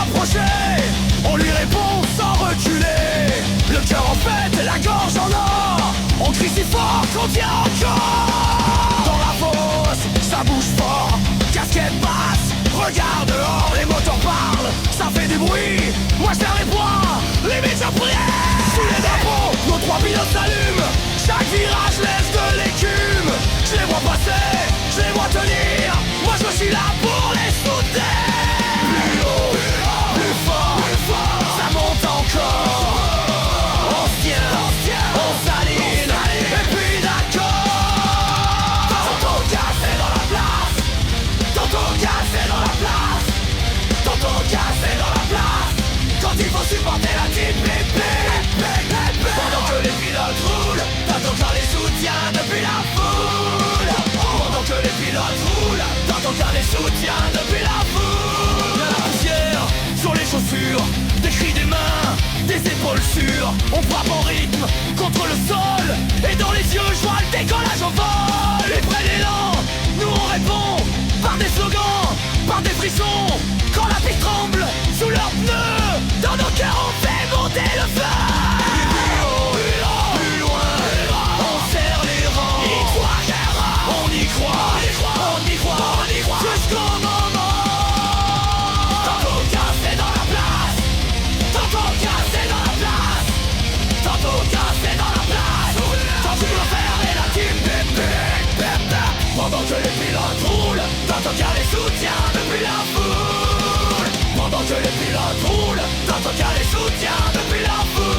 rapprocher, on lui répond sans reculer. Le cœur en fête et la gorge en or, on crie si fort qu'on tient encore. Dans la fosse, ça bouge fort, casquette basse, regarde dehors, les moteurs parlent, ça fait du bruit. Moi je serre les poings, limite je prie. Sous les drapeaux, nos trois pilotes s'allument, chaque virage laisse de l'écume. Je les vois passer, je les vois tenir, moi je suis là pour les soutenir. Plus haut, plus fort, ça monte encore. On se tient, on s'aligne, et puis d'accord. Tantôt cassé dans la place, tantôt cassé dans la place, tantôt cassé dans la place. Quand il faut supporter la team, pendant que les pilotes roulent, t'entends quand les soutiens depuis la foule. Pendant que les pilotes roulent, t'entends quand les soutiens depuis la foule. Y'a la poussière sur les chaussures, des cris des mains, des épaules sûres. On frappe en rythme contre le sol, et dans les yeux je vois le décollage au vol. Ils prennent l'élan, nous on répond par des slogans, par des frissons. Quand la piste tremble sous leurs pneus, dans nos cœurs on fait monter le feu. Plus loin, on serre les rangs. On y croit, jusqu'au moment. Tantôt cassé dans la place, tantôt cassé dans la place, tantôt cassé dans la place. Tantôt l'enfer et la team pendant que les pilotes roulent, tantôt qu'il y a les soutiens depuis la foule. Pendant que les pilotes roulent, tantôt qu'il y a les soutiens depuis la foule.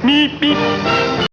Beep, beep.